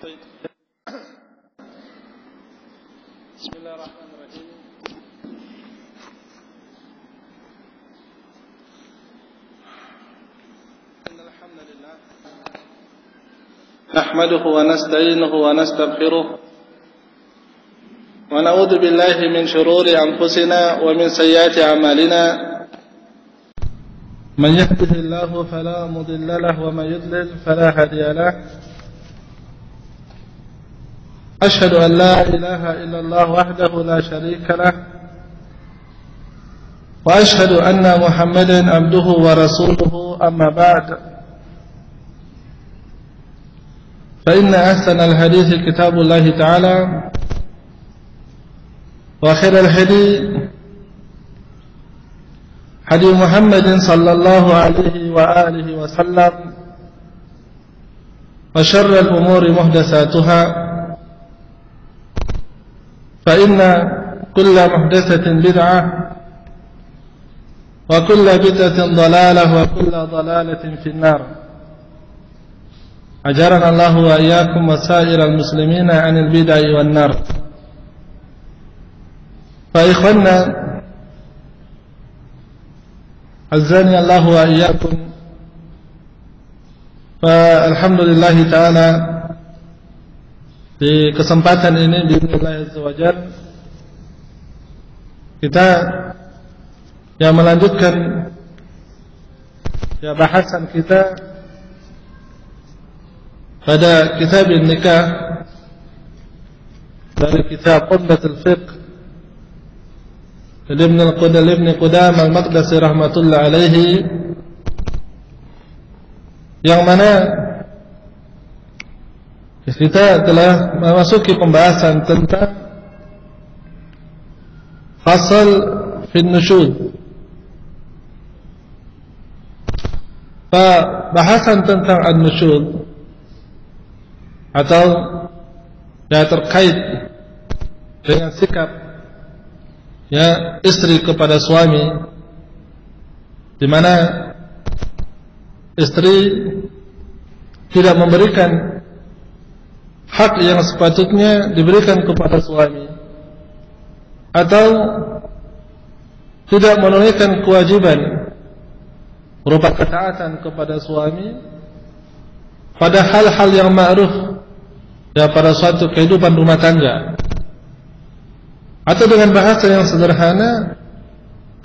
بسم الله الرحمن الرحيم إن الحمد لله نحمده ونستعينه ونستغفره ونعوذ بالله من شرور أنفسنا ومن سيئات أعمالنا من يهده الله فلا مضل له ومن يضلل فلا هادي له أشهد أن لا إله إلا الله وحده لا شريك له وأشهد أن محمدا عبده ورسوله أما بعد فإن أحسن الحديث كتاب الله تعالى وخير الهدي هدي محمد صلى الله عليه وآله وسلم وشر الأمور محدثاتها فإن كل محدثة بدعة وكل بدعة ضلالة وكل ضلالة في النار أجرنا الله وإياكم وسائر المسلمين عن البدع والنار. فإخواننا عزني الله وإياكم, فالhamdulillah ta'ala di kesempatan ini bismillah azza wajal kita melanjutkan bahasan kita pada kitab nikah dari kitab Umdatul Fiqh Ibn Qudamah al-Maqdisi rahmatullah alaihi, yang mana kita telah memasuki pembahasan tentang fasal fil nusyud. Bahasan tentang an-nusyud atau terkait dengan sikap istri kepada suami, di mana istri tidak memberikan hak yang sepatutnya diberikan kepada suami, atau tidak menunaikan kewajiban berupa ketaatan kepada suami pada hal-hal yang ma'ruf pada suatu kehidupan rumah tangga. Atau dengan bahasa yang sederhana,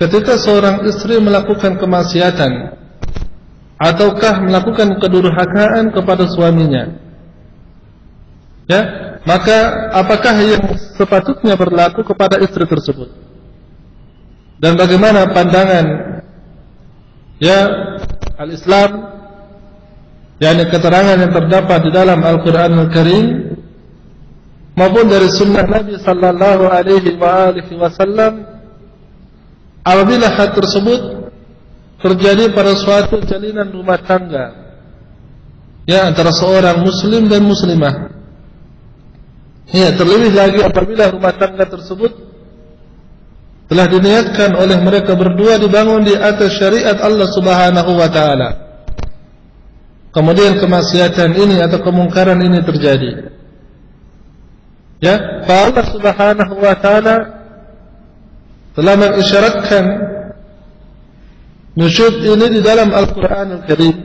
ketika seorang istri melakukan kemaksiatan ataukah melakukan kedurhakaan kepada suaminya, maka apakah yang sepatutnya berlaku kepada istri tersebut, dan bagaimana pandangan al-Islam, keterangan yang terdapat di dalam Al-Quran Al-Karim maupun dari sunnah Nabi sallallahu alaihi wasallam apabila hal tersebut terjadi pada suatu jalinan rumah tangga antara seorang muslim dan muslimah. Terlebih lagi apabila rumah tangga tersebut telah diniatkan oleh mereka berdua dibangun di atas syariat Allah Subhanahu wa taala. Kemudian kemaksiatan ini atau kemungkaran ini terjadi. Allah Subhanahu wa taala telah mengisyaratkan nusyud ini di dalam Al-Quran Al-Karim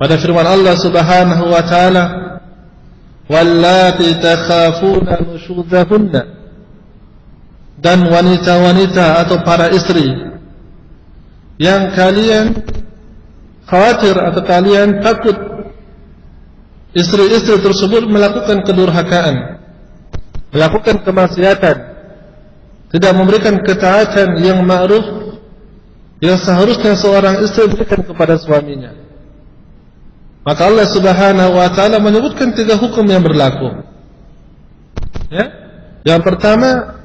pada firman Allah Subhanahu wa taala, wallati takhafuna nusyudahunna, dan wanita-wanita atau para istri yang kalian khawatir atau kalian takut istri-istri tersebut melakukan kedurhakaan, melakukan kemaksiatan, tidak memberikan ketaatan yang ma'ruf yang seharusnya seorang istri berikan kepada suaminya. Maka Allah Subhanahu wa taala menyebutkan 3 hukum yang berlaku. Yang pertama,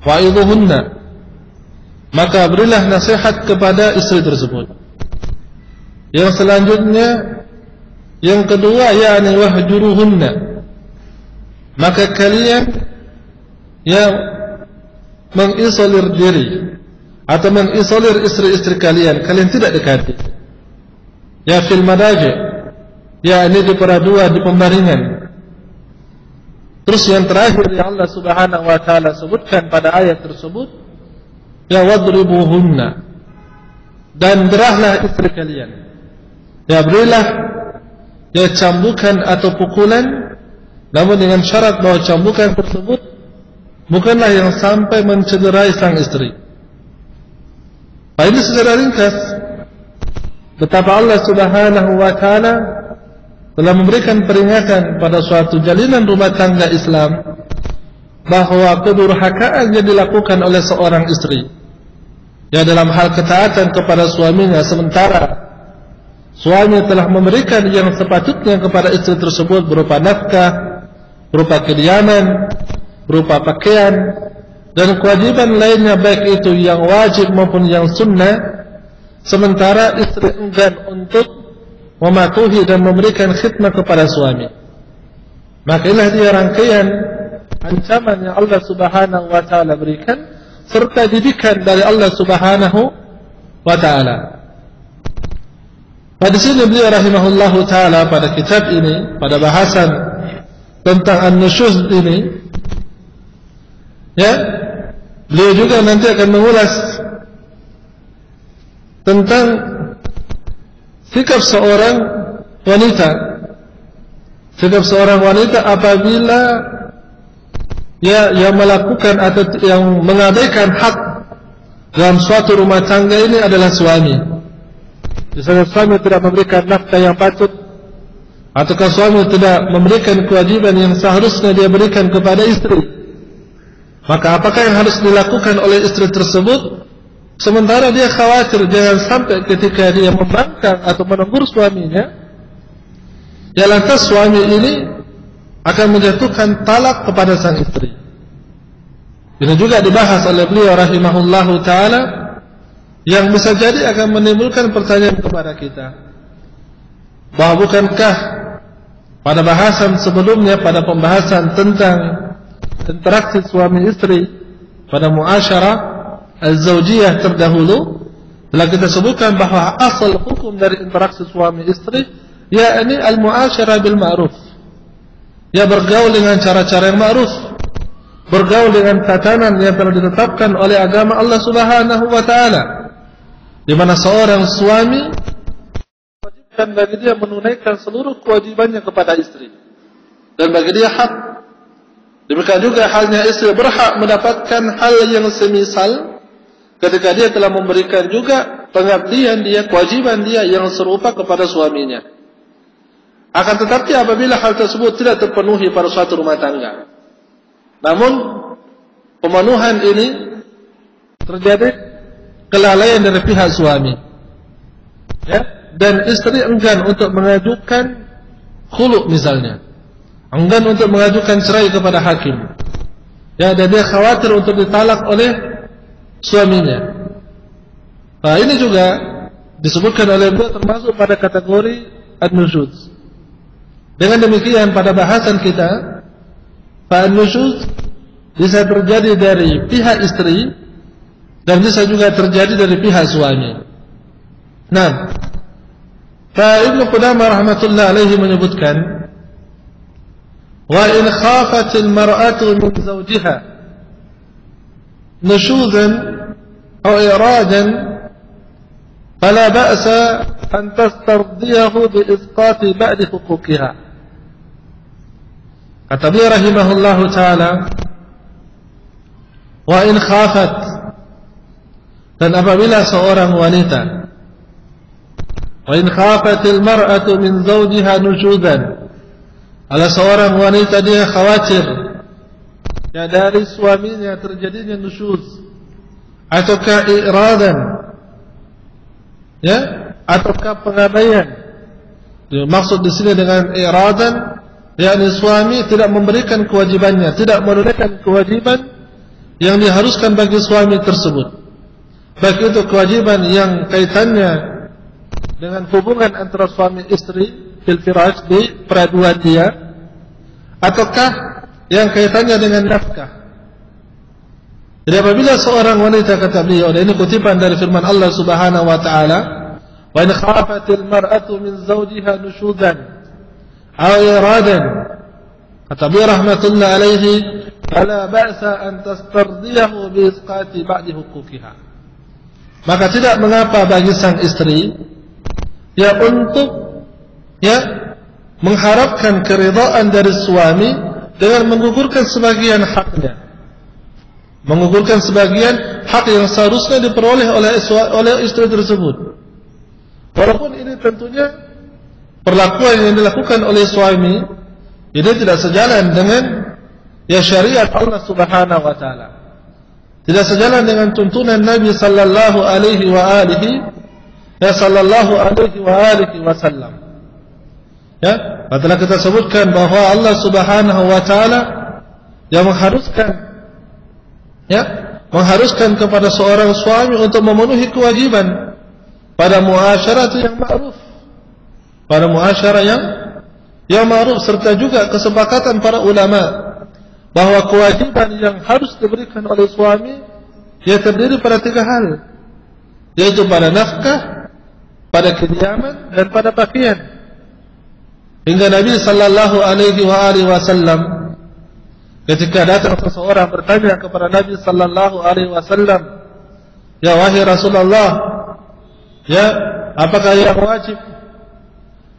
wa'idhuhunna, maka berilah nasihat kepada istri tersebut. Yang selanjutnya, yang kedua, wahjuruhunna, maka kalian mengisolir diri atau mengisolir istri-istri kalian tidak dekati. Fil madaji, ini di peradua, di pembaringan. Terus yang terakhir yang Allah Subhanahu wa taala sebutkan pada ayat tersebut, ya wadribuhunna, dan berahlah istri kalian. Ya berilah ya cambukan atau pukulan, namun dengan syarat bahwa cambukan tersebut bukanlah yang sampai mencederai sang istri. Nah, ini secara ringkas betapa Allah Subhanahu wa taala telah memberikan peringatan pada suatu jalinan rumah tangga Islam bahwa kedurhakaan yang dilakukan oleh seorang istri ya dalam hal ketaatan kepada suaminya sementara suami telah memberikan yang sepatutnya kepada istri tersebut berupa nafkah, berupa kediaman, berupa pakaian dan kewajiban lainnya baik itu yang wajib maupun yang sunnah, sementara istri enggan untuk mematuhi dan memberikan khidmat kepada suami. Maka inilah dia rangkaian ancaman yang Allah Subhanahu wa taala berikan serta didikan dari Allah Subhanahu wa taala. Pada sini beliau rahimahullahu taala pada kitab ini, pada bahasan tentang an-nusyuz ini, ya, beliau juga nanti akan mengulas tentang sikap seorang wanita. Sikap seorang wanita apabila yang melakukan atau yang mengabaikan hak dalam suatu rumah tangga ini adalah suami. Misalnya suami tidak memberikan nafkah yang patut, ataukah suami tidak memberikan kewajiban yang seharusnya dia berikan kepada istri, maka apakah yang harus dilakukan oleh istri tersebut? Sementara dia khawatir jangan sampai ketika dia membangkang atau menegur suaminya, ya lantas suami ini akan menjatuhkan talak kepada sang istri. Ini juga dibahas oleh beliau rahimahullahu ta'ala, yang bisa jadi akan menimbulkan pertanyaan kepada kita, bahwa bukankah pada bahasan sebelumnya, pada pembahasan tentang interaksi suami istri pada muasyarah az-zawjiyah terdahulu, telah kita sebutkan bahwa asal hukum dari interaksi suami istri yakni al-mu'asyarah bil ma'ruf, ya bergaul dengan cara-cara yang ma'ruf, bergaul dengan tatanan yang telah ditetapkan oleh agama Allah Subhanahu wa taala, di mana seorang suami wajibkan bagi dia menunaikan seluruh kewajibannya kepada istri, dan bagi dia hak. Demikian juga halnya istri berhak mendapatkan hal yang semisal ketika dia telah memberikan juga pengabdian dia, kewajiban dia yang serupa kepada suaminya. Akan tetapi apabila hal tersebut tidak terpenuhi pada suatu rumah tangga, namun pemenuhan ini terjadi kelalaian dari pihak suami, ya, dan istri enggan untuk mengajukan khulu misalnya, enggan untuk mengajukan cerai kepada hakim, ya, dan dia khawatir untuk ditalak oleh suaminya. Nah, ini juga disebutkan oleh beliau termasuk pada kategori an-nusyuz. Dengan demikian pada bahasan kita, an-nusyuz bisa terjadi dari pihak istri dan bisa juga terjadi dari pihak suami. Nah, Ibnu Qudamah rahmatullah alaihi menyebutkan, wa in khafatil mar'atu min zawjiha nusyuzan aw iradan fala ba'sa an tastardiyahu bi isqati ba'di huquqiha. Kata beliau rahimahullahu ta'ala, wa in khafat, dan apabila seorang wanita, wa in khafatil mar'atu min zawjiha nusyuzan, ala seorang wanita dia khawatir ya dari suaminya terjadinya nusyuz ataukah iradan, ya, ataukah pengabaian. Maksud di sini dengan iradan, yakni suami tidak memberikan kewajibannya, tidak menunaikan kewajiban yang diharuskan bagi suami tersebut, baik itu kewajiban yang kaitannya dengan hubungan antara suami istri fil firash, di peraduan dia, ataukah yang kaitannya dengan nafkah. Jadi apabila seorang wanita, kata beliau, dan ini kutipan dari firman Allah Subhanahu wa taala, wa in khafatil mar'atu min zawjiha nusyuzan aw iradan, Kata beliau rahmatullah alaihi, fala ba'sa an tastardiyahu bi isqati ba'di huquqiha. Maka tidak mengapa bagi sang istri ya untuk ya mengharapkan keridhaan dari suami dengan menggugurkan sebagian haknya. Menggugurkan sebagian hak yang seharusnya diperoleh oleh istri tersebut. Walaupun ini tentunya perlakuan yang dilakukan oleh suami ini tidak sejalan dengan ya syariat Allah Subhanahu wa taala. Tidak sejalan dengan tuntunan Nabi sallallahu alaihi wa alihi wasallam. Ya, telah kita sebutkan bahwa Allah Subhanahu wa taala yang mengharuskan kepada seorang suami untuk memenuhi kewajiban pada muasyarah yang ma'ruf, pada muasyarah yang ma'ruf, serta juga kesepakatan para ulama bahwa kewajiban yang harus diberikan oleh suami ia terdiri pada 3 hal, yaitu pada nafkah, pada kediaman, dan pada pakaian. Hingga Nabi sallallahu alaihi wasallam ketika datang seseorang bertanya kepada Nabi sallallahu alaihi wasallam, "Ya wahai Rasulullah, ya apakah yang wajib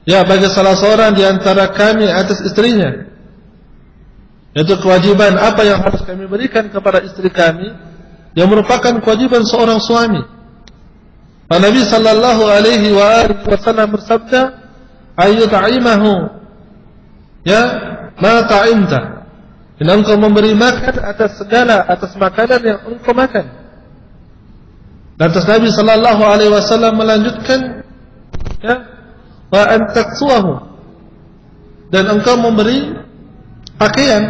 ya bagi salah seorang di antara kami atas istrinya? Yaitu kewajiban apa yang harus kami berikan kepada istri kami yang merupakan kewajiban seorang suami?" Nabi sallallahu alaihi wasallam bersabda, "Ayyut'imahu ya ma ta'imta." Dan engkau memberi makan atas makanan yang engkau makan. Dan terus Nabi sallallahu alaihi wasallam melanjutkan, ya, wa an taksuhu, dan engkau memberi pakaian,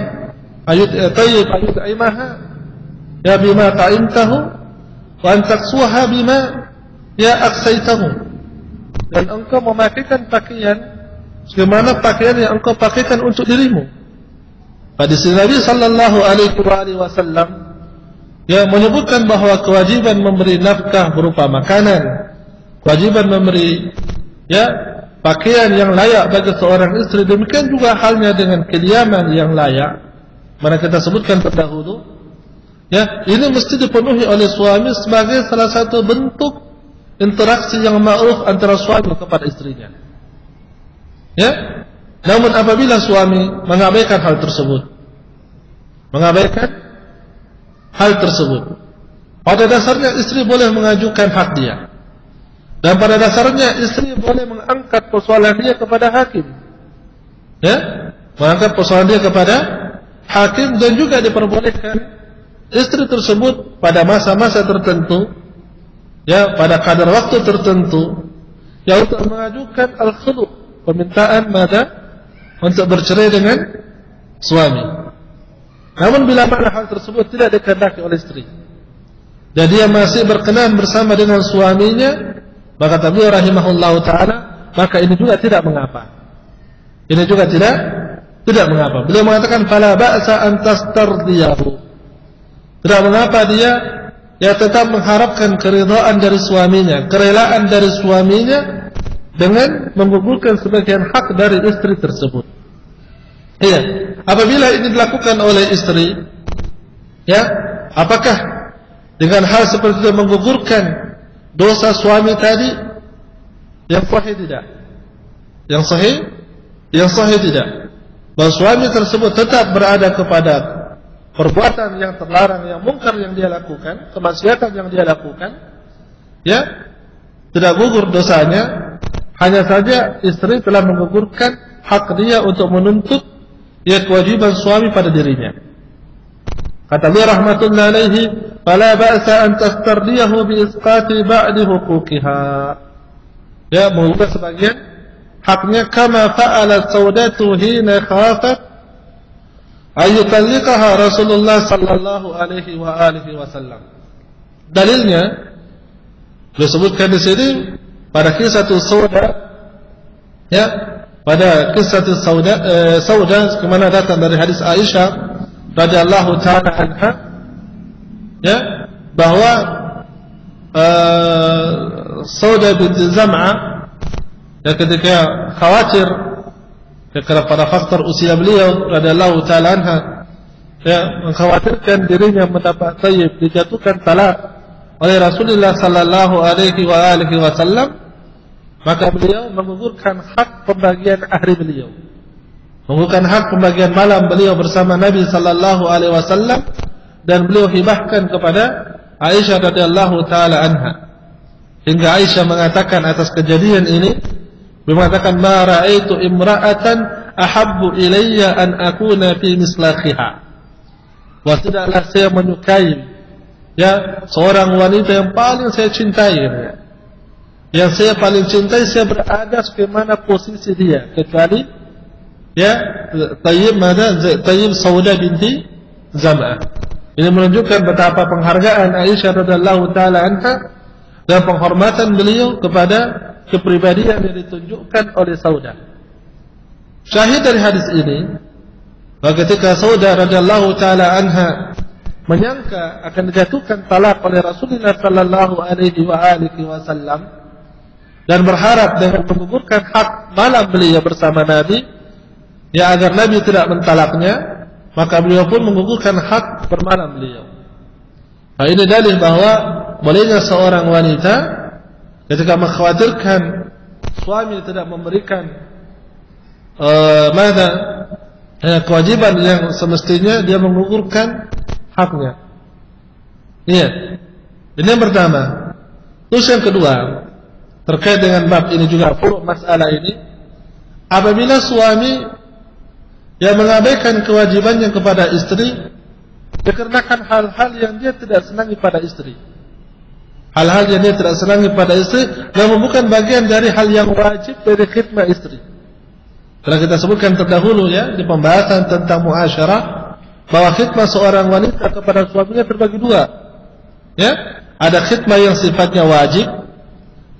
ayyut'imaha ya bima ta'imtahu wa an taksuha bima ya aksaitahu, dan engkau memakaikan pakaian sebagaimana pakaian yang engkau pakaikan untuk dirimu. Pada sini Nabi sallallahu alaihi wasallam ya menyebutkan bahwa kewajiban memberi nafkah berupa makanan, kewajiban memberi ya pakaian yang layak bagi seorang istri, demikian juga halnya dengan kediaman yang layak. Mana kita sebutkan terdahulu, ya ini mesti dipenuhi oleh suami sebagai salah satu bentuk interaksi yang ma'ruf antara suami kepada istrinya. Ya, namun apabila suami mengabaikan hal tersebut, pada dasarnya istri boleh mengajukan hak dia, dan pada dasarnya istri boleh mengangkat persoalan dia kepada hakim, ya, mengangkat persoalan dia kepada hakim, dan juga diperbolehkan istri tersebut pada masa-masa tertentu, ya, pada kadar waktu tertentu, ya, untuk mengajukan al-khulu, permintaan untuk bercerai dengan suami. Namun bila mana hal tersebut tidak dikehendaki oleh istri dan dia masih berkenan bersama dengan suaminya, maka beliau rahimahullahu taala, maka ini juga tidak mengapa. Ini juga tidak mengapa. Beliau mengatakan fala ba'sa an tastardiyahu. Tidak mengapa dia ya tetap mengharapkan keridhaan dari suaminya, kerelaan dari suaminya dengan menggugurkan sebagian hak dari istri tersebut. Iya, apabila ini dilakukan oleh istri, ya, apakah dengan hal seperti itu menggugurkan dosa suami tadi? Yang sahih tidak. Yang sahih tidak. Bahwa suami tersebut tetap berada kepada perbuatan yang terlarang, yang mungkar yang dia lakukan, kemaksiatan yang dia lakukan, ya, tidak gugur dosanya. Hanya saja istri telah menggugurkan hak dia untuk menuntut ya kewajiban suami pada dirinya. Kata beliau rahmatullahi alaihi, fala ba'sa an tastardiyahu bi isqati ba'di huquqiha. Ya, mengubah sebagian haknya, kama fa'ala saudatu hina khafat ayyutalliqaha Rasulullah sallallahu alaihi wasallam. Dalilnya disebutkan di sini pada kisah Sauda, ya, pada kisah Sauda kemana datang dari hadis Aisyah radhiyallahu taala anha, ya, bahwa Sauda binti Zam'ah ya ketika khawatir karena pada faktor usia beliau radhiyallahu taala anha, ya, mengkhawatirkan dirinya mendapat thayyib, dijatuhkan talak oleh Rasulullah sallallahu alaihi wasallam, maka beliau menggugurkan hak pembagian ahli beliau, menggugurkan hak pembagian malam beliau bersama Nabi sallallahu alaihi wasallam, dan beliau hibahkan kepada Aisyah radhiyallahu taala anha. Hingga Aisyah mengatakan atas kejadian ini, beliau mengatakan, ma ra'aitu imra'atan ahabbu ilayya an akuna fi mislahiha. Wa tidaklah saya menyukai, ya, seorang wanita yang paling saya cintai, ya. Yang saya paling cintai, saya berada sebagaimana posisi dia, kecuali, ya, Tayyib Sauda binti Zam'ah. Ini menunjukkan betapa penghargaan Aisyah radhiyallahu taala anha dan penghormatan beliau kepada kepribadian yang ditunjukkan oleh Sauda. Syahid dari hadis ini, bahwa ketika Sauda radhiyallahu taala anha menyangka akan dijatuhkan talak oleh Rasulullah sallallahu alaihi wasallam dan berharap dengan menggugurkan hak malam beliau bersama Nabi, ya, agar Nabi tidak mentalaknya, maka beliau pun menggugurkan hak bermalam beliau. Nah, ini dalil bahwa bolehnya seorang wanita ketika mengkhawatirkan suami tidak memberikan kewajiban yang semestinya, dia menggugurkan haknya. Iya. Ini yang pertama. Terus yang kedua, terkait dengan bab ini juga furu' masalah ini, apabila suami yang mengabaikan kewajibannya kepada istri dikarenakan hal-hal yang dia tidak senangi pada istri, hal-hal yang dia tidak senangi pada istri, namun bukan bagian dari hal yang wajib dari khidmah istri. Telah kita sebutkan terdahulu, ya, di pembahasan tentang muasyarah, bahwa khidmah seorang wanita kepada suaminya terbagi dua, ya. Ada khidmah yang sifatnya wajib,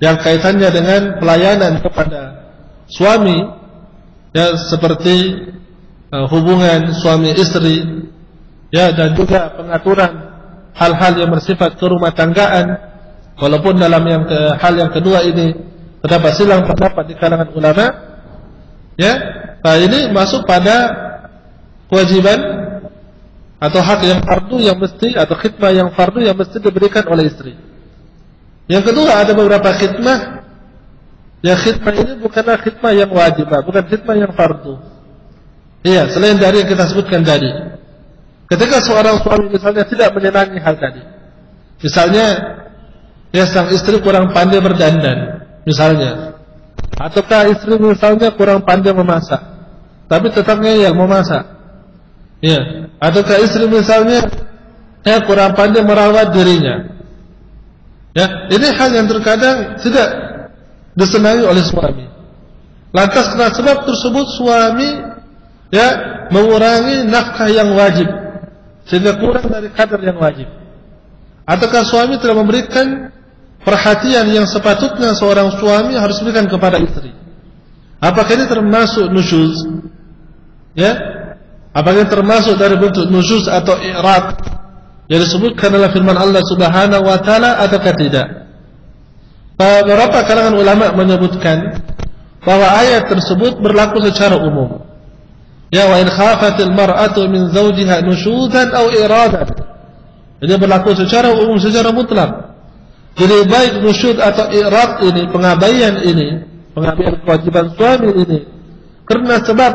yang kaitannya dengan pelayanan kepada suami, ya, seperti hubungan suami istri, ya, dan juga pengaturan hal-hal yang bersifat kerumah tanggaan, walaupun dalam hal yang kedua ini terdapat silang pendapat di kalangan ulama, ya. Nah, ini masuk pada kewajiban atau hak yang fardu yang mesti, atau khidmah yang fardu yang mesti diberikan oleh istri. Yang kedua, ada beberapa khidmah, ya, khidmah ini bukanlah khidmah yang wajib, bukan khidmah yang fardu. Iya, selain dari yang kita sebutkan tadi. Ketika seorang suami misalnya tidak menyenangi hal tadi, misalnya, ya, sang istri kurang pandai berdandan, misalnya, ataukah istri misalnya kurang pandai memasak, tapi tetap ngeyel memasak, ya, ataukah istri misalnya, ya, kurang pandai merawat dirinya, ya, ini hal yang terkadang tidak disenangi oleh suami. Lantas karena sebab tersebut suami, ya, mengurangi nafkah yang wajib sehingga kurang dari kadar yang wajib. Ataukah suami tidak memberikan perhatian yang sepatutnya seorang suami harus berikan kepada istri? Apakah ini termasuk nusyuz? Ya? Apakah ini termasuk dari bentuk nusyuz atau i'rad yang disebutkan dalam firman Allah Subhanahu wa taala, ataukah tidak? Beberapa kalangan ulama menyebutkan bahwa ayat tersebut berlaku secara umum. Ya, wa in khafatil mar'atu min zawjiha nusyuzan aw iradan. Ini berlaku secara umum, secara mutlak. Jadi baik nusyuz atau irad ini, pengabaian ini, pengabaian kewajiban suami ini karena sebab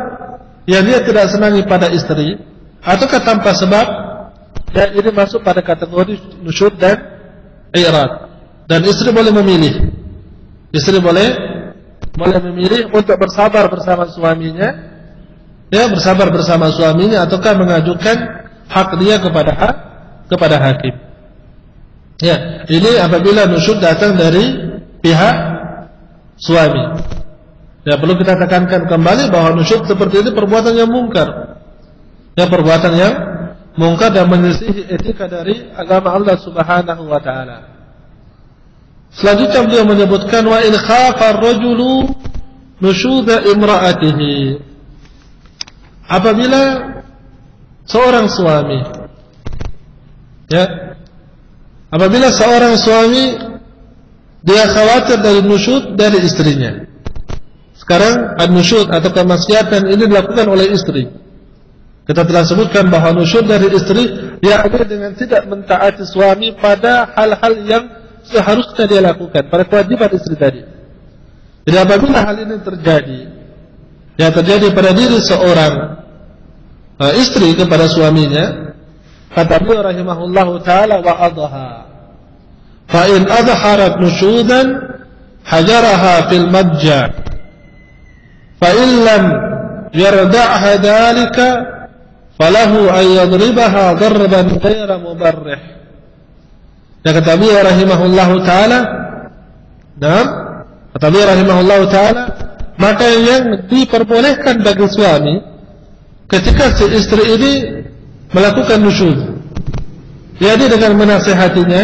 yang dia tidak senangi pada istri, ataukah tanpa sebab, ya, ini masuk pada kategori nusyuz dan irad. Dan istri boleh memilih. Istri boleh memilih untuk bersabar bersama suaminya, ya, bersabar bersama suaminya, ataukah mengajukan hak dia kepada hakim. Ya, ini apabila nusyuz datang dari pihak suami. Ya, perlu kita tekankan kembali bahwa nusyuz seperti ini perbuatan yang mungkar. Ya, perbuatan yang mungkar dan menyelisihi etika dari agama Allah Subhanahu wa taala. Selanjutnya beliau menyebutkan, wa in khafa ar-rajulu nusyuza imra'atihi. Apabila seorang suami, ya, apabila seorang suami dia khawatir dari nusyuz dari istrinya. Sekarang an-nusyud atau kemaksiatan ini dilakukan oleh istri. Kita telah sebutkan bahwa nusyud dari istri yakni dengan tidak mentaati suami pada hal-hal yang seharusnya dia lakukan, pada kewajiban istri tadi. Jadi apabila hal ini terjadi, yang terjadi pada diri seorang istri kepada suaminya, kata beliau rahimahullahu taala, wa adha fa in adharat nusyudan hajaraha fil madja fa in lam yarda'ha dhalika falahu an yadribaha darban ghayra mubarrih. Dan kata beliau rahimahullahu taala, kata beliau rahimahullahu taala, maka yang diperbolehkan bagi suami ketika si istri ini melakukan nusyud, yakni dengan menasihatinya,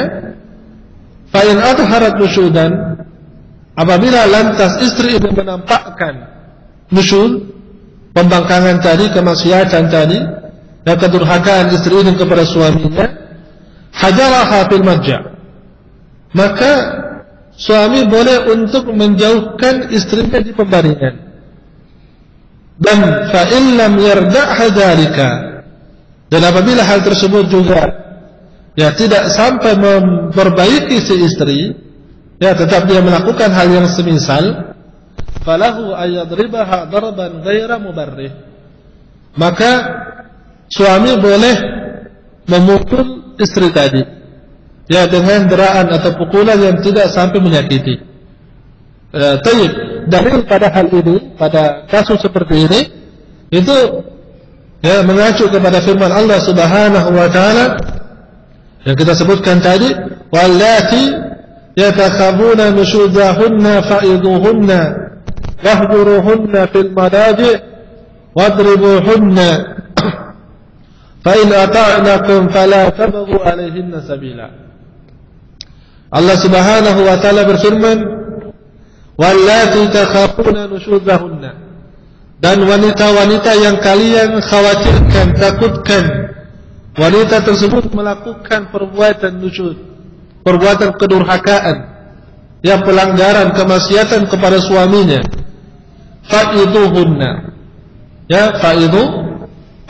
fa in adharat nusyudan, apabila lantas istri ini menampakkan nusyud, pembangkangan tadi, kemaksiatan tadi, dan kedurhakaan istri ini kepada suaminya, hajaraha fil madja, maka suami boleh untuk menjauhkan istrinya di pembaringan. Dan fa in lam yarda'ha dzalika, dan apabila hal tersebut juga tidak sampai memperbaiki si istri, tetap dia melakukan hal yang semisal, falahu ayadribaha darban ghaira mubarrih, maka suami boleh memukul istri tadi dengan deraan atau pukulan yang tidak sampai menyakiti. Tayyib, dalil pada hal ini, pada kasus seperti ini, itu mengacu kepada firman Allah Subhanahu wa taala yang kita sebutkan tadi, wallati yatakhabuna nusyudahunna fa'iduhunna wahjuruhunna fil madaji' wadribuhunna fa in ata'nakum fala tabghu 'alayhinna sabila. Allah Subhanahu wa taala berfirman, wallati takhafuna nusyudahunna, dan wanita-wanita yang kalian khawatirkan, takutkan wanita tersebut melakukan perbuatan nusyud, perbuatan kedurhakaan, yang pelanggaran, kemaksiatan kepada suaminya, fa'iduhunna,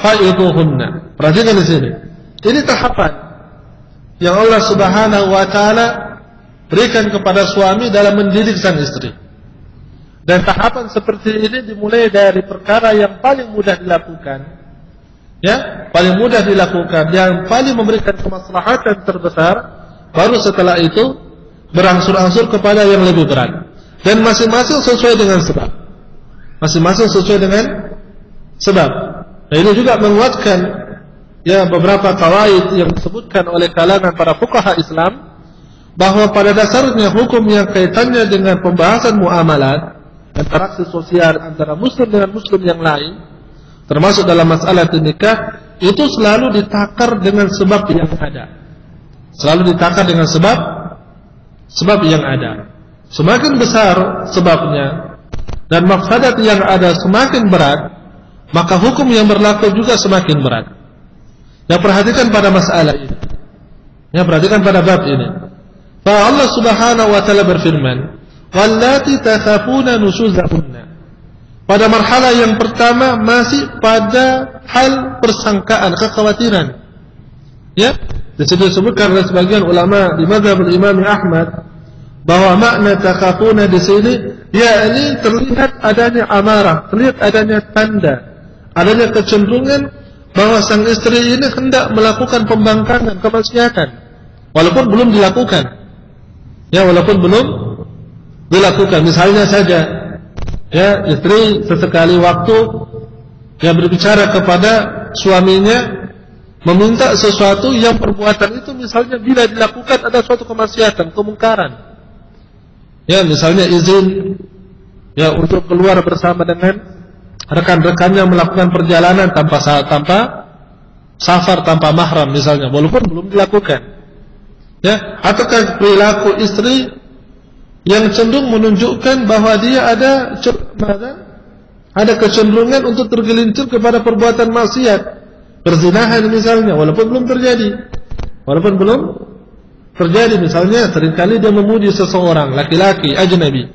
fa'iduhunna. Perhatikan di sini. Ini tahapan yang Allah Subhanahu wa taala berikan kepada suami dalam mendidik sang istri. Dan tahapan seperti ini dimulai dari perkara yang paling mudah dilakukan, paling mudah dilakukan, yang paling memberikan kemaslahatan terbesar, baru setelah itu berangsur-angsur kepada yang lebih berat. Dan masing-masing sesuai dengan sebab. Masing-masing sesuai dengan sebab. Nah, ini juga menguatkan beberapa kawaid yang disebutkan oleh kalangan para fuqaha Islam, bahwa pada dasarnya hukum yang kaitannya dengan pembahasan muamalat, interaksi sosial antara muslim dengan muslim yang lain, termasuk dalam masalah nikah, itu selalu ditakar dengan sebab yang ada. Selalu ditakar dengan sebab yang ada. Semakin besar sebabnya dan mafsadat yang ada semakin berat, maka hukum yang berlaku juga semakin berat. Perhatikan pada masalah ini. Perhatikan pada bab ini. Allah Subhanahu wa taala berfirman, wallati takhafuna nusyuzahunna. Pada marhala yang pertama masih pada hal persangkaan, kekhawatiran. Di situ disebutkan oleh sebagian ulama di mazhab Imam Ahmad bahwa makna takhafuna di sini yakni terlihat adanya amarah, terlihat adanya tanda, adanya kecenderungan bahwa sang istri ini hendak melakukan pembangkangan, kemaksiatan, walaupun belum dilakukan. Walaupun belum dilakukan. Misalnya saja, istri sesekali waktu berbicara kepada suaminya, meminta sesuatu yang perbuatan itu misalnya bila dilakukan ada suatu kemaksiatan, kemungkaran. Misalnya izin untuk keluar bersama dengan rekan-rekannya melakukan perjalanan tanpa safar, tanpa mahram misalnya, walaupun belum dilakukan. Ataukah perilaku istri yang cenderung menunjukkan bahwa dia ada kecenderungan untuk tergelincir kepada perbuatan maksiat, perzinahan misalnya, walaupun belum terjadi, misalnya seringkali dia memuji seseorang laki-laki ajnabi,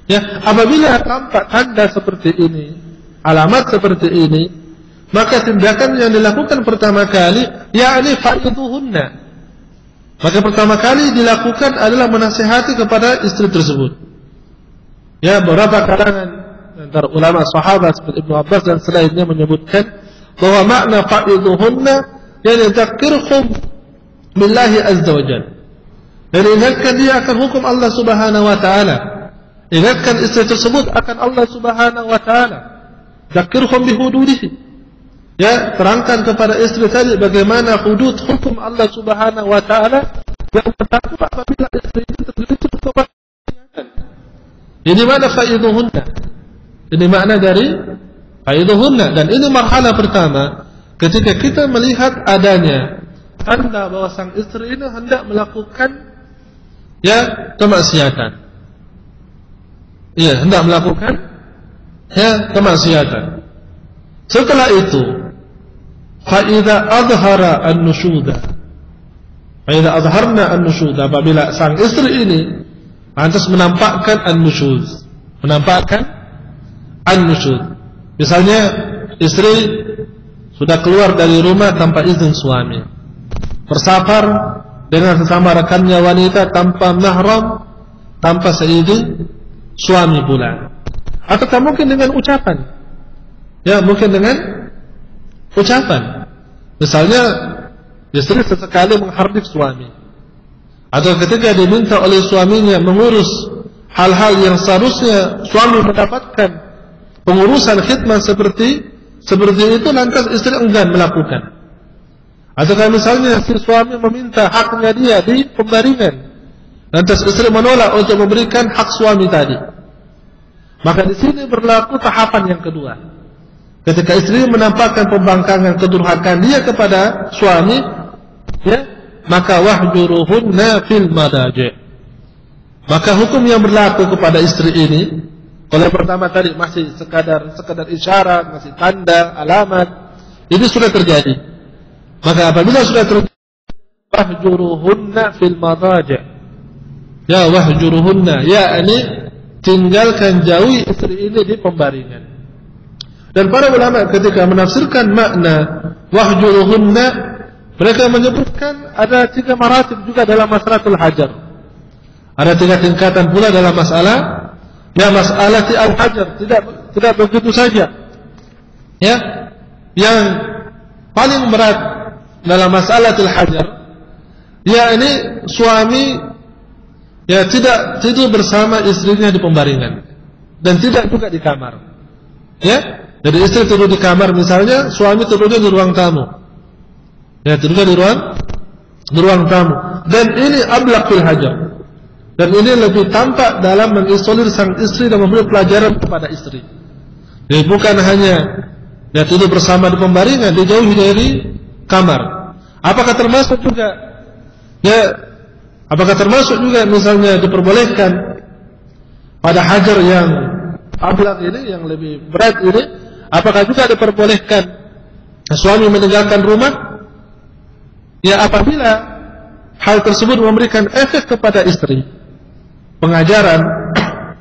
Ya, apabila tampak tanda seperti ini, alamat seperti ini, maka tindakan yang dilakukan pertama kali, yakni faiduhunna. Maka pertama kali dilakukan adalah menasihati kepada istri tersebut. Ya, beberapa kalangan antara ulama sahabat seperti Ibnu Abbas dan selainnya menyebutkan bahwa makna faiduhunna yani dzakirhum billahi azza wajalla. Dan ingatkan dia akan hukum Allah Subhanahu wa taala. Ingatkan istri tersebut akan Allah Subhanahu wa taala. Dzakirhum bihududihi. Ya, terangkan kepada istri tadi bagaimana hudud hukum Allah Subhanahu wa taala yang berlaku apabila istri itu tergelincir kepada kemaksiatan. Ini makna faiduhunna. Ini makna dari faiduhunna, dan ini marhalah pertama ketika kita melihat adanya tanda bahwa sang istri ini hendak melakukan ya kemaksiatan. Iya, hendak melakukan ya kemaksiatan. Setelah itu, faida adhara an-nushuda. Faida adharna an-nushuda, apabila sang istri ini lantas menampakkan an-nushuz, menampakkan an-nushuz. Misalnya istri sudah keluar dari rumah tanpa izin suami, bersafar dengan sesama rekannya wanita tanpa mahram, tanpa seizin suami pula, atau mungkin dengan ucapan, ya mungkin dengan ucapan. Misalnya istri sesekali menghardik suami, atau ketika diminta oleh suaminya mengurus hal-hal yang seharusnya suami mendapatkan pengurusan khidmat seperti itu, lantas istri enggan melakukan. Atau misalnya si suami meminta haknya dia di pembaringan, lantas istri menolak untuk memberikan hak suami tadi. Maka di sini berlaku tahapan yang kedua. Ketika istri menampakkan pembangkangan kedurhakaan dia kepada suami, ya, maka wahjuruhunna fil madaji'. Maka hukum yang berlaku kepada istri ini, kalau pertama tadi masih sekadar isyarat, masih tanda, alamat, ini sudah terjadi. Maka apabila sudah terjadi, wahjuruhunna fil madaji'. Ya, wahjuruhunna, yakni tinggalkan jauhi istri ini di pembaringan. Dan para ulama ketika menafsirkan makna wahjuruhunna, mereka menyebutkan ada 3 maratib juga dalam masalatul hajar. Ada 3 tingkatan pula dalam masalah al-hajar, tidak begitu saja. Ya, yang paling berat dalam masalatul hajar, yakni suami ya tidak tidur bersama istrinya di pembaringan dan tidak juga di kamar. Ya, jadi istri tidur di kamar misalnya, suami tidurnya di ruang tamu. Ya, tidurnya di ruang tamu. Dan ini ablaqul hajar. Dan ini lebih tampak dalam mengisolir sang istri dan memberi pelajaran kepada istri. Jadi bukan hanya ya tidur bersama di pembaringan, dijauhi dari kamar. Apakah termasuk juga misalnya diperbolehkan pada hajar yang ablaq ini, yang lebih berat ini, apakah juga diperbolehkan suami meninggalkan rumah? Ya, apabila hal tersebut memberikan efek kepada istri, pengajaran,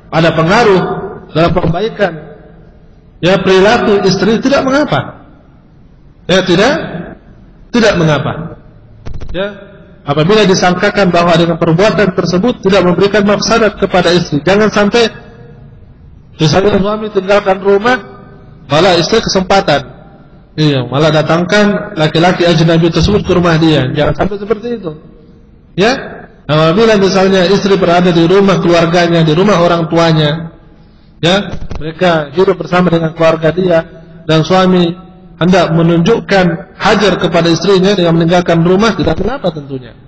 ada pengaruh dalam perbaikan ya perilaku istri, tidak mengapa. Ya, tidak mengapa. Ya, apabila disangkakan bahwa dengan perbuatan tersebut tidak memberikan mafsadat kepada istri, jangan sampai misalnya suami tinggalkan rumah, malah istri kesempatan, iya, malah datangkan laki-laki ajnabi tersebut ke rumah dia. Jangan sampai seperti itu. Ya, apabila misalnya istri berada di rumah keluarganya, di rumah orang tuanya, ya, mereka hidup bersama dengan keluarga dia, dan suami hendak menunjukkan hajar kepada istrinya dengan meninggalkan rumah, tidak kenapa tentunya.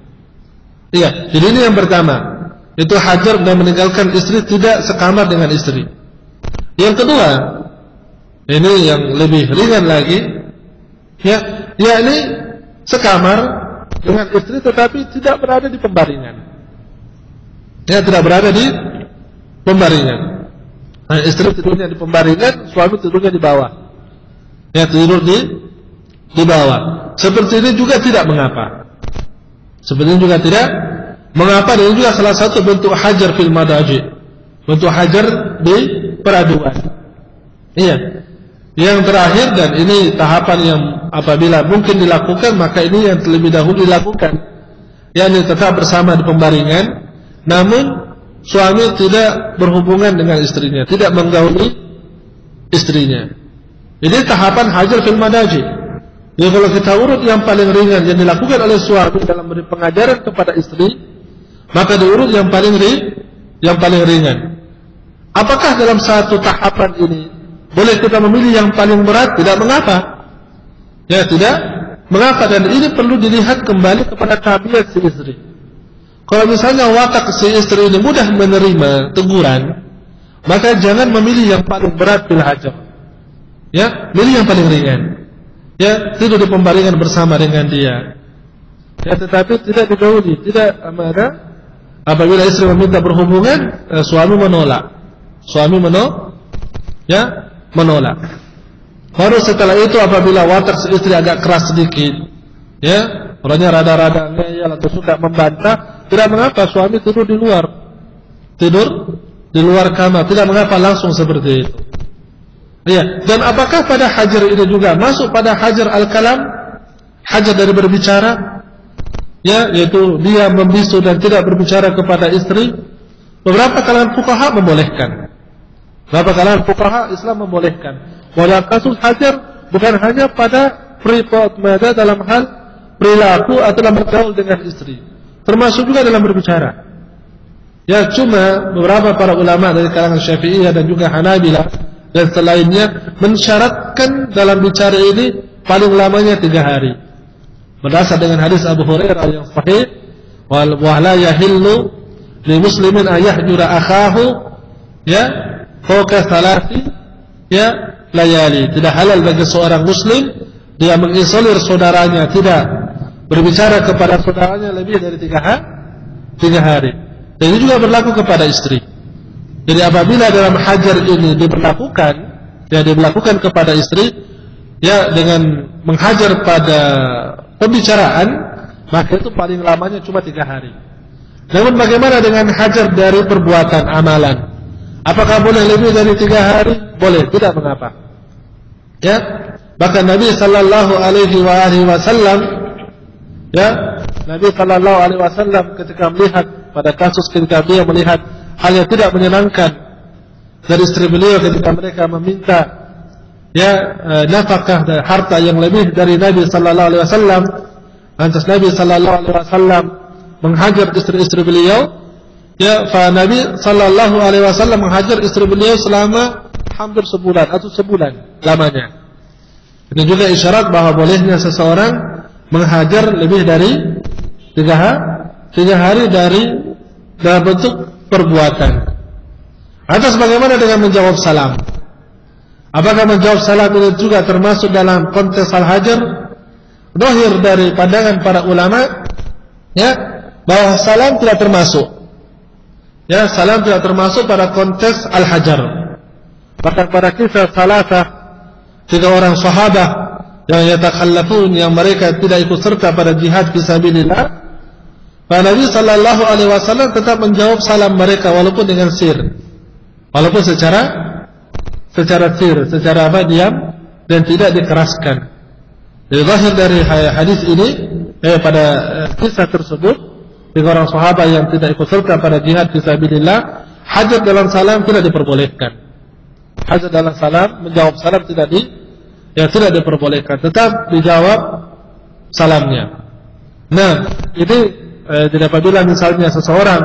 Iya, jadi ini yang pertama, itu hajar dan meninggalkan istri, tidak sekamar dengan istri. Yang kedua, ini yang lebih ringan lagi, ya, yakni sekamar dengan istri tetapi tidak berada di pembaringan. Ya, tidak berada di pembaringan. Nah, istri tidurnya di pembaringan, suami tidurnya di bawah. Ya, tidur di bawah. Seperti ini juga tidak mengapa. Seperti ini juga tidak mengapa, dan juga salah satu bentuk hajar fil madaji. bentuk hajar di peraduan. Iya. Yang terakhir, dan ini tahapan yang apabila mungkin dilakukan, maka ini yang terlebih dahulu dilakukan, yakni tetap bersama di pembaringan, namun suami tidak berhubungan dengan istrinya, tidak menggauli istrinya. Ini tahapan hajar fil madaji. Jadi kalau kita urut yang paling ringan yang dilakukan oleh suami dalam beri pengajaran kepada istri, maka diurut yang paling ringan. Apakah dalam satu tahapan ini boleh kita memilih yang paling berat? Tidak mengapa. Ya, tidak mengapa, dan ini perlu dilihat kembali kepada tabiat si istri. Kalau misalnya watak si istri ini mudah menerima teguran, maka jangan memilih yang paling berat fil hajar. Ya, pilih yang paling ringan. Ya, tidur di pembaringan bersama dengan dia. Ya, tetapi tidak digauli, tidak ada. Apabila istri meminta berhubungan, suami menolak. Menolak. Baru setelah itu apabila watak istri agak keras sedikit, ya, orangnya rada-rada ngeyel atau suka membantah, tidak mengapa suami tidur di luar kamar, tidak mengapa langsung seperti itu. Ya, dan apakah pada hajar ini juga masuk pada hajar al-kalam, hajar dari berbicara, ya, yaitu dia membisu dan tidak berbicara kepada istri? Beberapa kalangan fuqaha membolehkan. Beberapa kalangan fuqaha Islam membolehkan. Walau kasus hajar bukan hanya pada pribadi dalam hal perilaku atau dalam bergaul dengan istri, termasuk juga dalam berbicara. Ya, cuma beberapa para ulama dari kalangan Syafi'iyah dan juga Hanabilah dan selainnya mensyaratkan dalam bicara ini paling lamanya 3 hari. Berdasar dengan hadis Abu Hurairah yang sahih, wa la yahillu li muslimin ayahjura akhahu ya fawqa salasi ya layali. Tidak halal bagi seorang muslim dia mengisolir saudaranya, tidak berbicara kepada saudaranya lebih dari 3 hari. Dan ini juga berlaku kepada istri. Jadi apabila dalam hajar ini diberlakukan kepada istri, ya, dengan menghajar pada pembicaraan, maka itu paling lamanya cuma 3 hari. Namun bagaimana dengan hajar dari perbuatan amalan? Apakah boleh lebih dari 3 hari? Boleh, tidak mengapa. Ya, bahkan Nabi sallallahu alaihi wasallam, ya, Nabi sallallahu alaihi wasallam ketika melihat pada kasus ketika dia melihat hal yang tidak menyenangkan dari istri beliau ketika mereka meminta, ya, nafkah dan harta yang lebih dari Nabi sallallahu alaihi wasallam, lantas Nabi sallallahu alaihi wasallam menghajar istri-istri beliau, ya, fa Nabi sallallahu alaihi wasallam menghajar istri beliau selama hampir sebulan atau sebulan lamanya. Ini juga isyarat bahwa bolehnya seseorang menghajar lebih dari 3 hari dari dalam bentuk perbuatan. Atas bagaimana dengan menjawab salam? Apakah menjawab salam ini juga termasuk dalam konteks al-hajar? Zahir dari pandangan para ulama, ya, bahwa salam tidak termasuk. Ya, salam tidak termasuk pada konteks al-hajar. Bahkan pada kisah salasah 3 orang sahabat yang yatakhallafun, yang mereka tidak ikut serta pada jihad fisabilillah, Pak Nabi sallallahu alaihi wasallam tetap menjawab salam mereka walaupun dengan sir. Walaupun secara sir, secara diam dan tidak dikeraskan. Jadi zahir dari hadis ini pada kisah tersebut, 3 orang sahabat yang tidak ikut serta pada jihad fisabilillah, hajar dalam salam tidak diperbolehkan. Hajar dalam salam, menjawab salam tidak diperbolehkan, tetap dijawab salamnya. Nah, ini jadi apabila misalnya seseorang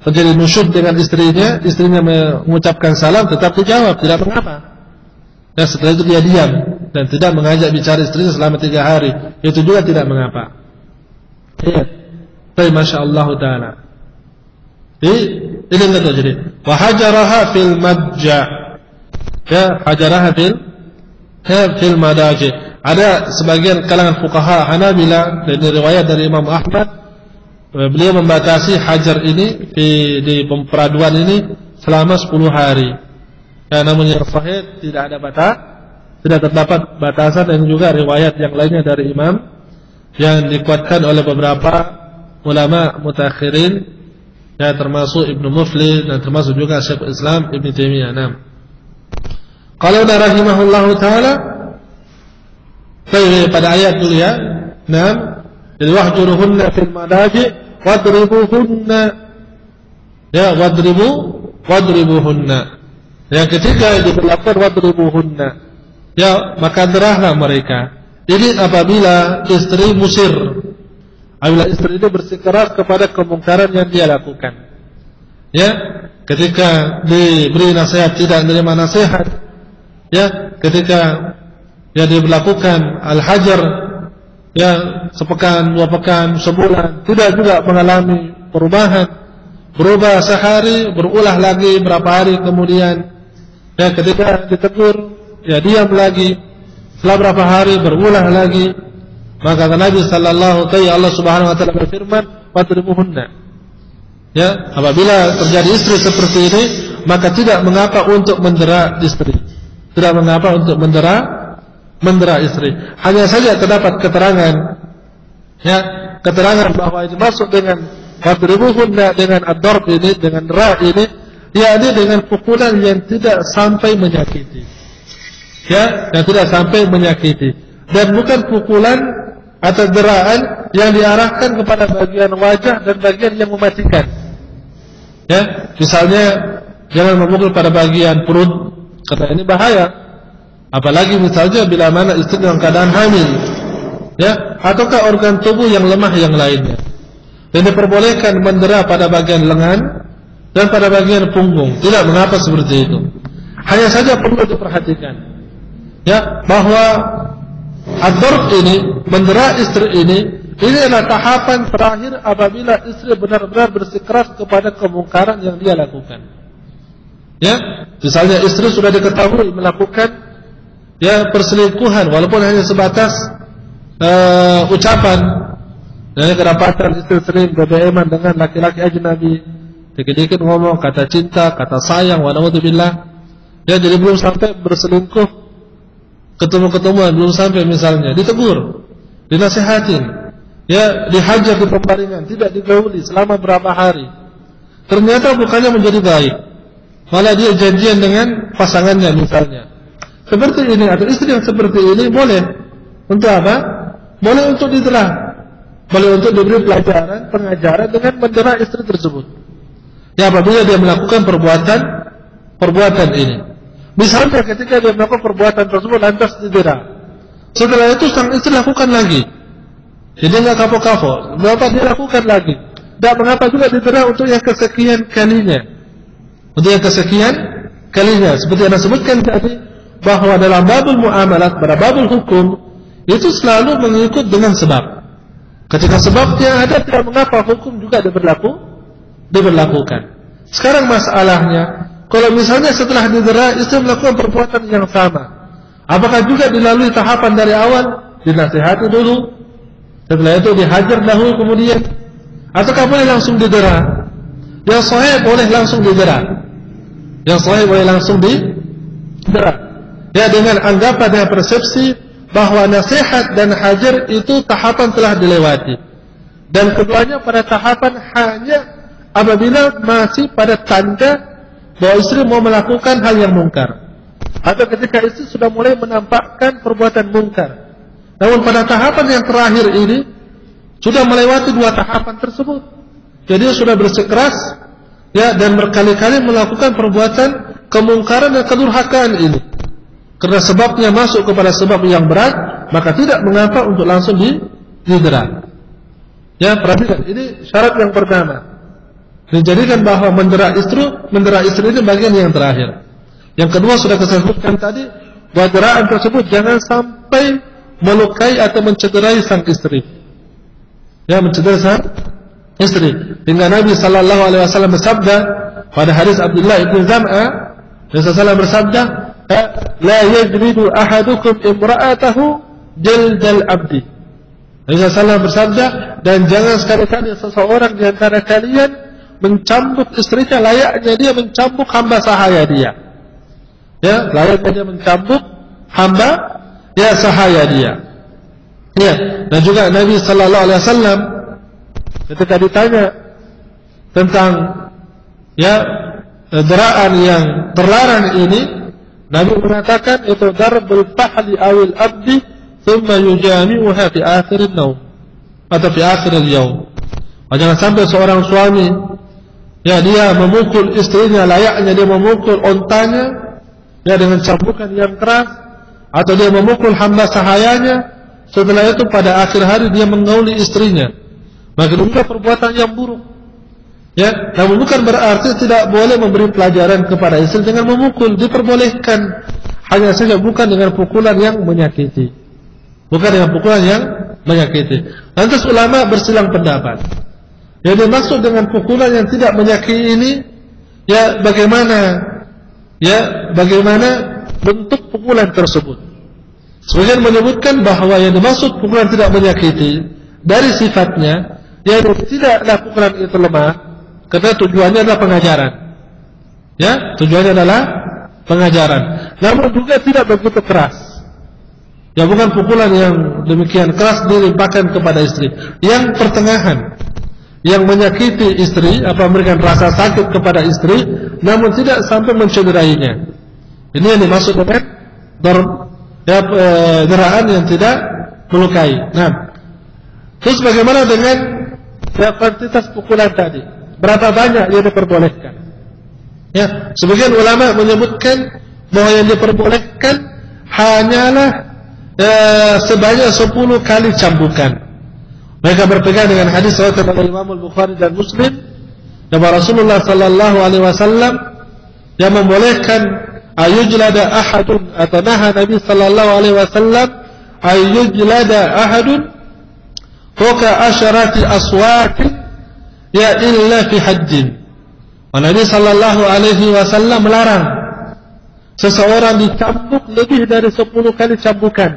terjadi nusyud dengan istrinya mengucapkan salam, tetap dijawab, tidak mengapa. Dan setelah itu dia diam dan tidak mengajak bicara istrinya selama 3 hari, itu juga tidak mengapa. Iya, tapi masya Allah taala. Ini enggak jadi. Wa hajaraha fil madja, ya, hajaraha fil madaji. Ada sebagian kalangan fuqaha Hanabilah dan riwayat dari Imam Ahmad, beliau membatasi hajar ini di peraduan ini selama 10 hari. Ya, namun yang sahih tidak terdapat batasan, dan juga riwayat yang lainnya dari imam yang dikuatkan oleh beberapa ulama mutakhirin, Ya, termasuk Ibnu Muflih dan termasuk juga Syekhul Islam Ibnu Taimiyah. Kalau rahimahullahu taala pada ayat dulu ya. Jadi wahjuruhunna fil madaji wadribuhunna. Ya, wadribuhunna. Yang ketiga diberlakukan wadribuhunna. Ya, maka derahlah mereka. Ini apabila istri musir, apabila istri itu bersikeras kepada kemungkaran yang dia lakukan. Ya, ketika diberi nasihat tidak menerima nasihat. Ya, ketika ya diberlakukan al-hajar, ya sepekan, 2 pekan, sebulan, tidak juga mengalami perubahan, berubah sehari, berulah lagi berapa hari kemudian. Ya, ketika ditegur, ya diam lagi. Setelah berapa hari berulah lagi, maka Nabi sallallahu alaihi Allah Subhanahu wa taala berfirman, "Wadribuhunna." Ya, apabila terjadi istri seperti ini, maka tidak mengapa untuk mendera istri. Tidak mengapa untuk mendera istri. Hanya saja terdapat keterangan, ya, keterangan bahwa itu masuk dengan wadribuhunna, dengan ad-darb ini, dengan ra ini, yakni dengan pukulan yang tidak sampai menyakiti. Ya, yang tidak sampai menyakiti, dan bukan pukulan atau deraan yang diarahkan kepada bagian wajah dan bagian yang mematikan. Ya, misalnya jangan memukul pada bagian perut, karena ini bahaya. Apalagi misalnya bila mana istri dalam keadaan hamil, ya, ataukah organ tubuh yang lemah yang lainnya. Dan diperbolehkan mendera pada bagian lengan dan pada bagian punggung. Tidak mengapa seperti itu. Hanya saja perlu diperhatikan, ya, bahwa ad-darb ini, mendera istri ini adalah tahapan terakhir apabila istri benar-benar bersikeras kepada kemungkaran yang dia lakukan. Ya, misalnya istri sudah diketahui melakukan ya perselingkuhan, walaupun hanya sebatas ucapan. Dan kedapatan istri sering BBM-an dengan laki-laki ajnabi, dikit-dikit ngomong kata cinta, kata sayang, wa na'udzubillah. Ya, jadi belum sampai berselingkuh, ketemu-ketemuan belum sampai, misalnya ditegur, dinasihatin, ya, dihajar di pembaringan, tidak digauli selama berapa hari. Ternyata bukannya menjadi baik, malah dia janjian dengan pasangannya misalnya. Seperti ini, atau istri yang seperti ini boleh untuk apa? Boleh untuk didera, boleh untuk diberi pelajaran, pengajaran dengan mendera istri tersebut. Ya, apabila dia melakukan perbuatan ini. Misalnya ketika dia melakukan perbuatan tersebut lantas didera, setelah itu sang istri lakukan lagi, jadi nggak kapok-kapok, berapa dia lakukan lagi, tidak mengapa juga didera untuk yang kesekian kalinya, seperti yang disebutkan tadi, bahwa dalam babul muamalat, pada babul hukum itu selalu mengikut dengan sebab. Ketika sebabnya ada, tidak mengapa hukum juga diberlakukan. Sekarang masalahnya, kalau misalnya setelah didera istri melakukan perbuatan yang sama, apakah juga dilalui tahapan dari awal, dinasihati dulu, setelah itu dihajar dahulu kemudian, ataukah boleh langsung didera? Yang sahih boleh langsung didera. Ya, dengan anggapan dan persepsi bahwa nasihat dan hajar itu tahapan telah dilewati, dan keduanya pada tahapan hanya apabila masih pada tanda bahwa istri mau melakukan hal yang mungkar, atau ketika istri sudah mulai menampakkan perbuatan mungkar. Namun pada tahapan yang terakhir ini sudah melewati 2 tahapan tersebut. Jadi sudah bersikeras, ya, dan berkali-kali melakukan perbuatan kemungkaran dan kedurhakaan ini. Karena sebabnya masuk kepada sebab yang berat, maka tidak mengapa untuk langsung didera. Ya, perhatikan, ini syarat yang pertama. Dijadikan bahwa mendera istri itu bagian yang terakhir. Yang kedua sudah saya sebutkan tadi, bahwa deraan tersebut jangan sampai melukai atau mencederai sang istri. Ya, mencederai sang istri. Hingga Nabi sallallahu alaihi wasallam bersabda pada hadis Abdullah bin Zam'ah, Nabi sallallahu bersabda, "La yajlidu ahadukum imra'atahu jaldal 'abdi." Nabi sallallahu bersabda, dan jangan sekali-kali seseorang di antara kalian mencambuk istrinya layaknya dia mencambuk hamba sahaya dia. Ya, layaknya dia mencambuk hamba ya sahaya dia. Ya, dan juga Nabi sallallahu alaihi wasallam ketika ditanya tentang deraan yang terlarang ini, Nabi mengatakan itu darbul fahli awil abdi thumma yujami'uha fi akhirin naum atau fi akhiril yaum. Jangan sampai seorang suami dia memukul istrinya layaknya dia memukul ontanya dengan cambukan yang keras, atau dia memukul hamba sahayanya, setelah itu pada akhir hari dia menggauli istrinya. Maka itu perbuatan yang buruk. Namun bukan berarti tidak boleh memberi pelajaran kepada istri dengan memukul, diperbolehkan. Hanya saja bukan dengan pukulan yang menyakiti. Bukan dengan pukulan yang menyakiti. Lantas ulama bersilang pendapat. Yang dimaksud dengan pukulan yang tidak menyakiti ini, bagaimana bentuk pukulan tersebut. Sebagian menyebutkan bahwa yang dimaksud pukulan tidak menyakiti dari sifatnya, tidaklah pukulan itu lemah, karena tujuannya adalah pengajaran. Tujuannya adalah pengajaran. Namun juga tidak begitu keras. Bukan pukulan yang demikian keras dilimpahkan kepada istri. Yang pertengahan, yang menyakiti istri, memberikan rasa sakit kepada istri, namun tidak sampai mencederainya. Ini yang dimaksud dengan deraan yang tidak melukai. Terus bagaimana dengan kuantitas pukulan tadi? Berapa banyak yang diperbolehkan? Sebagian ulama menyebutkan bahwa yang diperbolehkan hanyalah sebanyak 10 kali cambukan. Mereka berpegang dengan hadis riwayat oleh Imam Al-Bukhari dan Muslim, bahwa Rasulullah sallallahu alaihi wasallam yang membolehkan ayujlada ahadun, atau naha Nabi sallallahu alaihi wasallam ayujlada ahadun fawqa asharati aswatin illa fi haddin. Nabi sallallahu alaihi wasallam melarang seseorang dicambuk lebih dari 10 kali cambukan,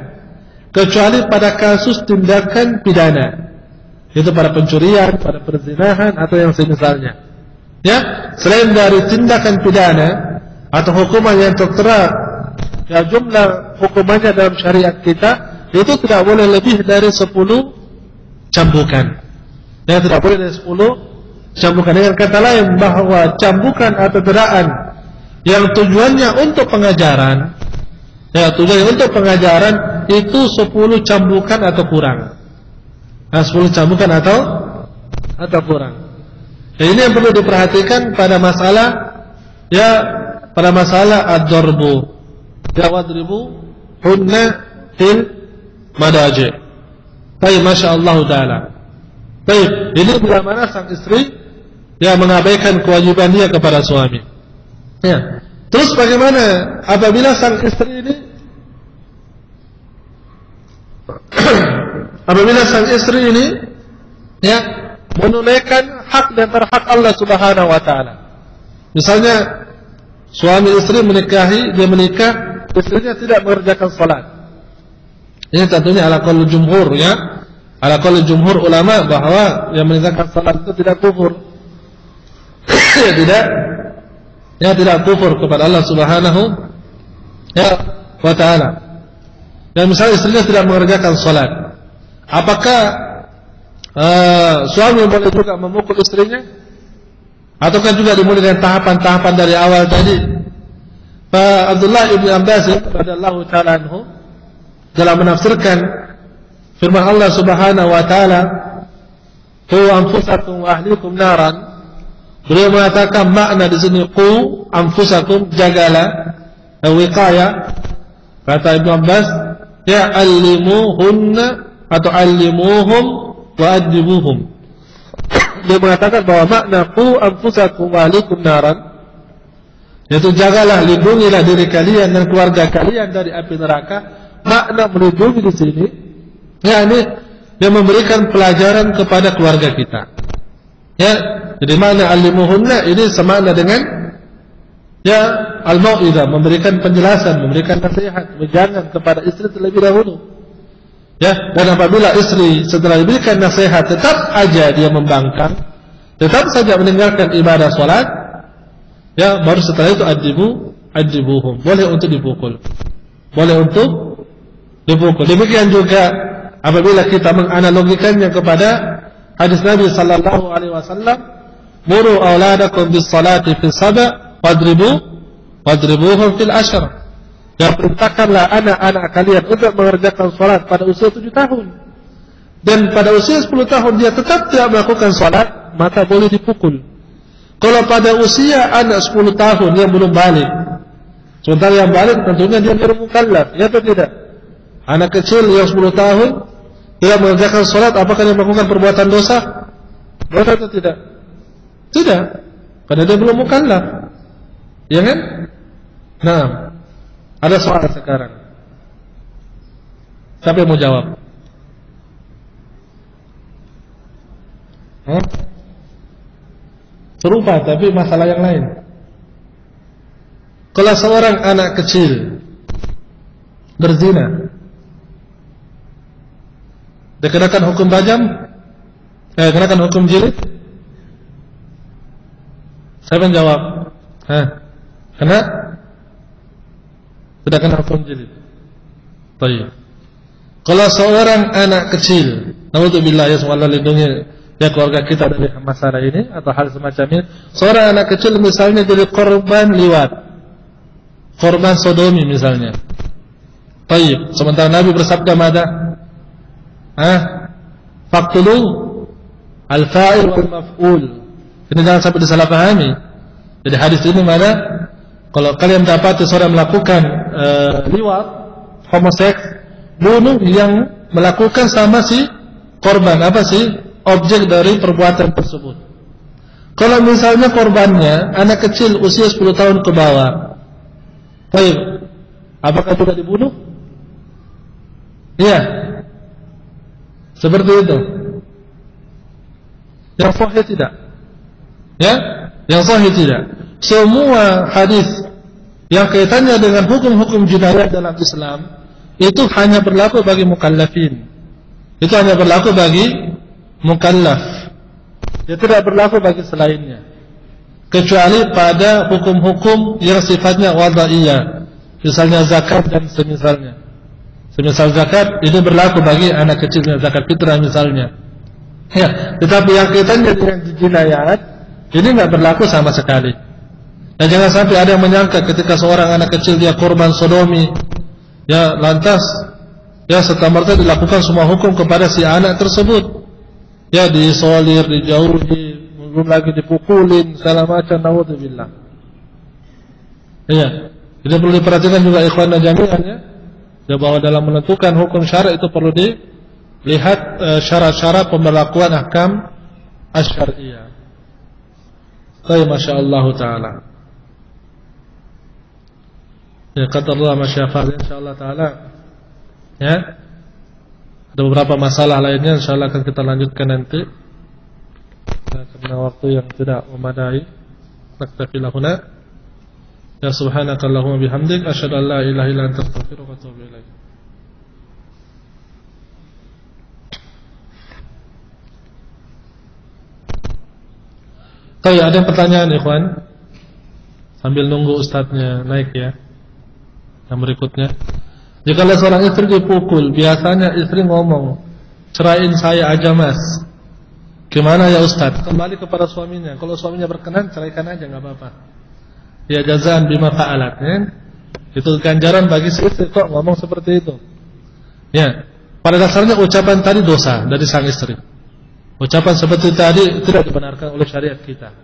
kecuali pada kasus tindakan pidana, itu pada pencurian, pada perzinahan, atau yang semisalnya. Selain dari tindakan pidana atau hukuman yang tertera, jumlah hukumannya dalam syariat kita itu tidak boleh lebih dari 10 cambukan. Tidak boleh dari 10 cambukan. Dengan kata lain, bahwa cambukan atau deraan yang tujuannya untuk pengajaran, tujuannya untuk pengajaran itu 10 cambukan atau kurang. 10 cambukan atau kurang. Ini yang perlu diperhatikan pada masalah ad-darbu. Wadribu hunna fil madaji. Baik, masya-Allah taala. Baik, ini bila mana sang istri mengabaikan kewajiban dia kepada suami. Terus bagaimana apabila sang istri ini menunaikan hak dan hak Allah Subhanahu wa taala. Misalnya suami istri menikah, istrinya tidak mengerjakan salat. Ini tentunya ala qaul jumhur, ala qaul jumhur ulama, bahwa yang meninggalkan salat itu tidak kufur. Tidak kufur kepada Allah Subhanahu wa taala. Dan misalnya istrinya tidak mengerjakan salat, apakah suami boleh juga memukul istrinya, ataukah juga dimulai dengan tahapan-tahapan dari awal tadi? Pak Abdullah ibn Abbas radhiyallahu taala anhu dalam menafsirkan firman Allah Subhanahu wa taala, "Qu anfusakum wa ahlikum naran." Beliau mengatakan makna di sini qu anfusakum, jagalah, wiqayah. Kata Ibnu Abbas, allimuhunna atau allimuhum wa adibuhum. Dia mengatakan bahwa makna qu anfusakum wa ahlikum naran, yaitu jagalah, lindungilah diri kalian dan keluarga kalian dari api neraka. Makna melindungi di sini dia memberikan pelajaran kepada keluarga kita. Jadi makna allimuhunna ini semakna dengan al-mau'izah, memberikan penjelasan, memberikan nasihat, jangan kepada istri terlebih dahulu. Dan apabila istri setelah diberikan nasihat tetap aja dia membangkang, tetap saja meninggalkan ibadah salat, baru setelah itu adibuhum, boleh untuk dipukul. Demikian juga apabila kita menganalogikannya kepada hadis Nabi sallallahu alaihi wasallam, muru auladakum bis salati fis saba' wadribuhum fil ashr. Dan perintahkanlah anak-anak kalian untuk mengerjakan salat pada usia 7 tahun. Dan pada usia 10 tahun dia tetap tidak melakukan salat, maka boleh dipukul. Kalau pada usia anak 10 tahun yang belum balik, sementara yang balik tentunya dia baru mukallaf, ya atau tidak? Anak kecil yang 10 tahun tidak mengerjakan salat, apakah dia melakukan perbuatan dosa? Dosa atau tidak? Tidak, karena dia belum mukallaf. Ya kan? Nah, ada soal sekarang. Siapa yang mau jawab? Serupa tapi masalah yang lain. Kalau seorang anak kecil berzina, dikenakan hukum rajam? Dikenakan hukum jilid? Siapa yang jawab? Kena? Sudah kena hukum jilid. Baik. Kalau seorang anak kecil, naudzubillah, ya Allah lindungi ya keluarga kita dari masalah ini atau hal semacam ini. Seorang anak kecil misalnya jadi korban liwat, korban sodomi misalnya. Baik. Sementara Nabi bersabda mada? Faqtulu al-fa'il wal maf'ul. Ini jangan sampai disalahpahami. Jadi hadis ini mana? Kalau kalian dapati seorang melakukan liwat, homoseks, bunuh yang melakukan sama si korban, apa sih objek dari perbuatan tersebut. Kalau misalnya korbannya anak kecil usia 10 tahun ke bawah, baik, apakah sudah dibunuh? Iya, seperti itu. Yang sahih tidak? Ya, yang sahih tidak. Semua hadis yang kaitannya dengan hukum-hukum jinayah dalam Islam itu hanya berlaku bagi mukallafin. Itu hanya berlaku bagi mukallaf. Dia tidak berlaku bagi selainnya. Kecuali pada hukum-hukum yang sifatnya wada'iyah. Misalnya zakat dan semisalnya. Semisal zakat ini berlaku bagi anak kecilnya, zakat fitrah misalnya. Ya, tetapi yang kaitannya dengan jinayat ini enggak berlaku sama sekali. Dan jangan sampai ada yang menyangka ketika seorang anak kecil dia korban sodomi, ya lantas ya serta-merta dilakukan semua hukum kepada si anak tersebut. Ya disolir, dijauhi, belum lagi dipukulin, segala macam, naudzubillah. Iya. Jadi perlu diperhatikan juga ikhwan dan jami'an ya. Ya bahwa dalam menentukan hukum syara itu perlu dilihat syarat-syarat pemberlakuan ahkam asy-syar'iyyah. Baik, masyaallah taala. Ya kata Allah masyafa'al insyaallah taala. Ya. Ada beberapa masalah lainnya insyaallah akan kita lanjutkan nanti. Karena waktu yang tidak memadai. Naktafi lahuna. Ya subhanakallahumma bihamdik asyhadu an la ilaha illa anta astaghfiruka wa atubu ilaik. Baik, ada pertanyaan ikhwan? Sambil nunggu ustadznya naik ya. Yang berikutnya, jika seorang istri dipukul, biasanya istri ngomong, "Ceraiin saya aja mas." Gimana ya ustadz? Kembali kepada suaminya. Kalau suaminya berkenan, ceraikan aja, nggak apa-apa. Ya jazaan bima fa'alat ya. Itu ganjaran bagi si istri kok ngomong seperti itu. Ya, pada dasarnya ucapan tadi dosa dari sang istri. Ucapan seperti tadi tidak dibenarkan oleh syariat kita.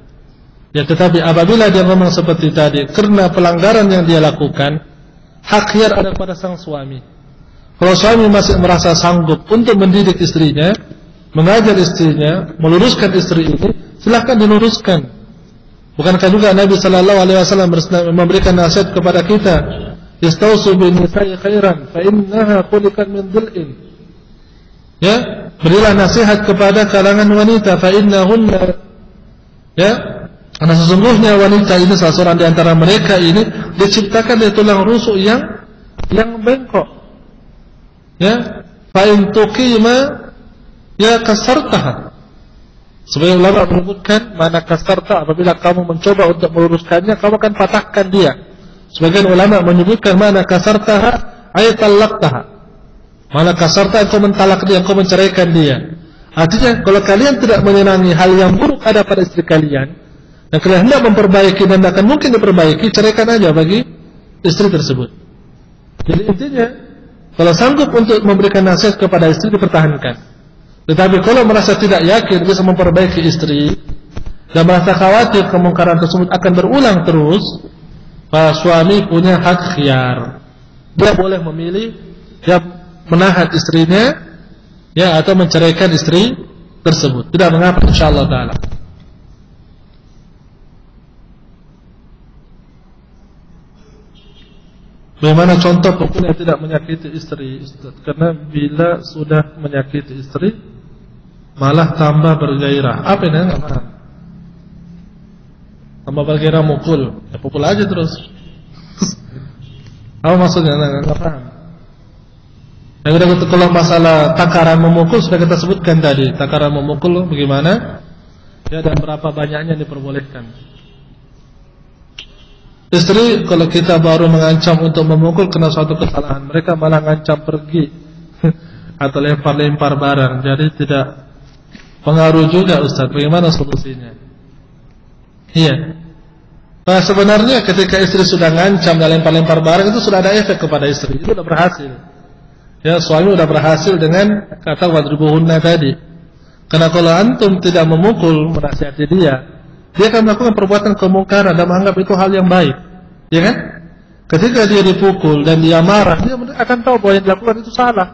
Ya, tetapi apabila dia ngomong seperti tadi karena pelanggaran yang dia lakukan, hak khiyar ada pada sang suami. Kalau suami masih merasa sanggup untuk mendidik istrinya, mengajar istrinya, meluruskan istri ini, silahkan diluruskan. Bukankah juga Nabi sallallahu alaihi wasallam memberikan nasihat kepada kita, "Istausu bin nisa'i khairan fa innaha khuliqat min dhil'in." Ya, berilah nasihat kepada kalangan wanita, fa innahunna, ya, karena sesungguhnya wanita ini salah seorang di antara mereka ini diciptakan dari tulang rusuk yang bengkok. Ya, fa in tuqima ya kasartaha. Sebagian ulama menyebutkan mana kasarta, apabila kamu mencoba untuk meluruskannya, kamu akan patahkan dia. Sebagian ulama menyebutkan mana kasartaha ay talaqtaha. Mana kasarta engkau mentalak dia, engkau menceraikan dia. Artinya kalau kalian tidak menyenangi hal yang buruk ada pada istri kalian, dan kalian hendak memperbaiki dan akan mungkin diperbaiki, ceraikan aja bagi istri tersebut. Jadi intinya, kalau sanggup untuk memberikan nasihat kepada istri, dipertahankan. Tetapi kalau merasa tidak yakin bisa memperbaiki istri dan merasa khawatir kemungkaran tersebut akan berulang terus, para suami punya hak khiyar. Dia boleh memilih, dia menahan istrinya, ya, atau menceraikan istri tersebut. Tidak mengapa, insyaallah taala. Bagaimana contoh pukul yang tidak menyakiti istri, Ustaz? Karena bila sudah menyakiti istri malah tambah bergairah. Apa ini? Enggak paham. Tambah bergairah mukul. Ya pukul aja terus. Apa maksudnya? Enggak paham. Yang kalau masalah takaran memukul sudah kita sebutkan tadi. Takaran memukul bagaimana? Ya, dan berapa banyaknya diperbolehkan. Istri kalau kita baru mengancam untuk memukul kena suatu kesalahan, mereka malah ngancam pergi atau lempar-lempar barang. Jadi tidak pengaruh juga, Ustaz. Bagaimana solusinya? Iya. Nah, sebenarnya ketika istri sudah ngancam dan lempar-lempar barang itu sudah ada efek kepada istri. Itu sudah berhasil. Ya, suami sudah berhasil dengan kata wadribuhunna tadi. Karena kalau antum tidak memukul, menasihati dia akan melakukan perbuatan kemungkaran dan menganggap itu hal yang baik, ya kan? Ketika dia dipukul dan dia marah, dia akan tahu bahwa yang dilakukan itu salah.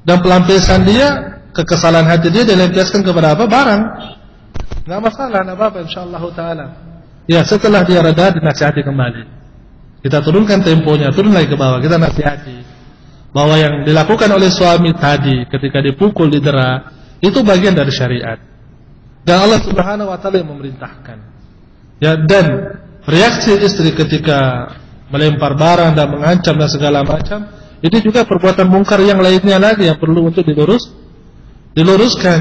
Dan pelampiasan dia, kekesalan hati dia dilampiaskan kepada apa? Barang. Nggak masalah, nggak apa-apa, insyaallah taala. Ya, setelah dia reda, dinasihati kembali. Kita turunkan temponya, turun lagi ke bawah, kita nasihati bahwa yang dilakukan oleh suami tadi ketika dipukul, didera, itu bagian dari syariat. Dan Allah Subhanahu wa taala yang memerintahkan. Ya, dan reaksi istri ketika melempar barang dan mengancam dan segala macam, itu juga perbuatan mungkar yang lainnya lagi yang perlu untuk diluruskan.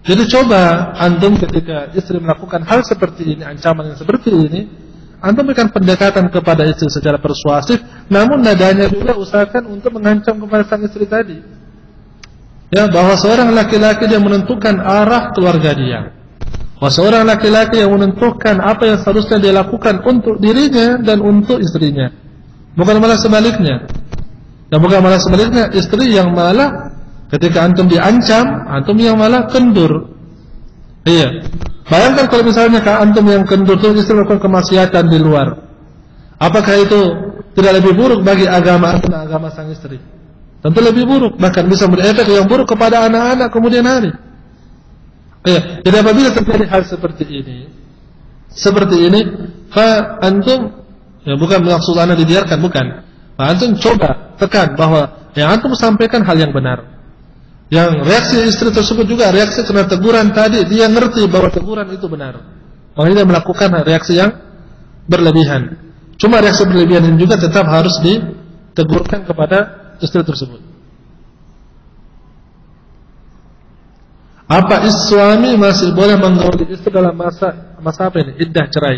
Jadi coba antum ketika istri melakukan hal seperti ini, ancaman yang seperti ini, antum berikan pendekatan kepada istri secara persuasif, namun nadanya juga usahakan untuk mengancam kepada sang istri tadi. Ya, bahwa seorang laki-laki yang menentukan arah keluarga dia, bahwa seorang laki-laki yang menentukan apa yang seharusnya dia lakukan untuk dirinya dan untuk istrinya, bukan malah sebaliknya. Dan bukan malah sebaliknya, istri yang malah ketika antum diancam, antum yang malah kendur. Iya. Bayangkan kalau misalnya antum yang kendur itu istri melakukan kemaksiatan di luar, apakah itu tidak lebih buruk bagi agama antum dan agama sang istri? Tentu lebih buruk, bahkan bisa berefek yang buruk kepada anak-anak kemudian hari. Ya, jadi apabila terjadi hal seperti ini, fa antum, ya bukan maksud anda dibiarkan, bukan. Fa antum coba tekan bahwa yang antum sampaikan hal yang benar. Yang reaksi istri tersebut juga reaksi karena teguran tadi, dia ngerti bahwa teguran itu benar. Makanya dia melakukan reaksi yang berlebihan. Cuma reaksi berlebihan ini juga tetap harus ditegurkan kepada istri tersebut. Apa suami masih boleh menggauli istri dalam masa apa ini? Iddah cerai.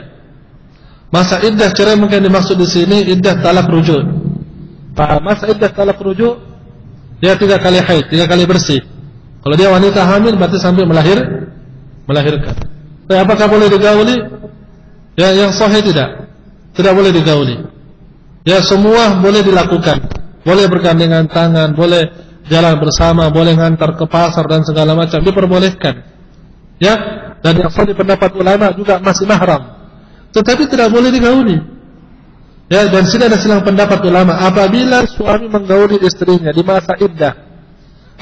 Masa iddah cerai mungkin dimaksud di sini iddah talak rujuk. Masa iddah talak rujuk dia 3 kali haid, 3 kali bersih. Kalau dia wanita hamil berarti sampai melahirkan. Tapi apakah boleh digauli? Ya, yang sahih tidak. Tidak boleh digauli. Ya, semua boleh dilakukan. Boleh bergandengan tangan, boleh jalan bersama, boleh ngantar ke pasar dan segala macam, diperbolehkan. Ya, dan yang sahih pendapat ulama juga masih mahram. Tetapi tidak boleh digauli. Ya, dan sini ada silang pendapat ulama apabila suami menggauli istrinya di masa iddah.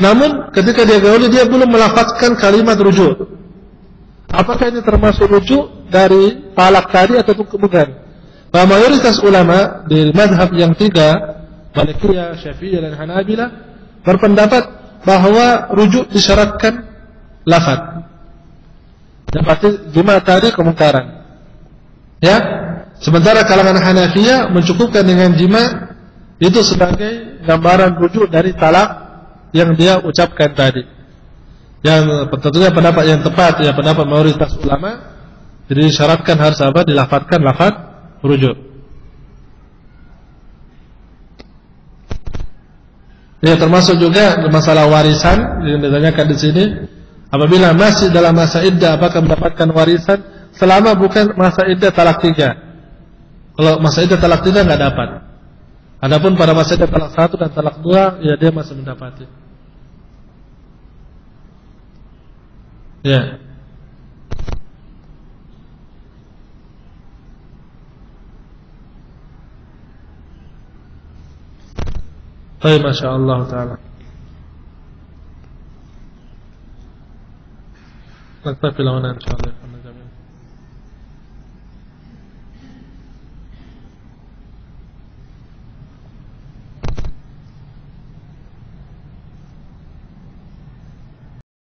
Namun ketika dia gauli dia belum melafazkan kalimat rujuk. Apakah ini termasuk rujuk dari talak tadi atau bukan? Mayoritas ulama di mazhab yang 3, Malikiyah, Syafi'iyah dan Hanabilah berpendapat bahwa rujuk disyaratkan lafaz. Dan pasti jima tadi kemungkaran. Ya, sementara kalangan Hanafiyah mencukupkan dengan jima itu sebagai gambaran rujuk dari talak yang dia ucapkan tadi. Yang tentunya pendapat yang tepat, ya pendapat mayoritas ulama, jadi disyaratkan harus apa? Dilafadzkan lafaz rujuk. Ya, termasuk juga masalah warisan yang ditanyakan di sini. Apabila masih dalam masa iddah, apakah mendapatkan warisan selama bukan masa iddah talak 3? Kalau masa iddah talak 3 nggak dapat. Adapun pada masa iddah talak 1 dan talak 2, ya dia masih mendapati. Ya. Baik, masya Allah taala. Naktafi lawan insyaallah.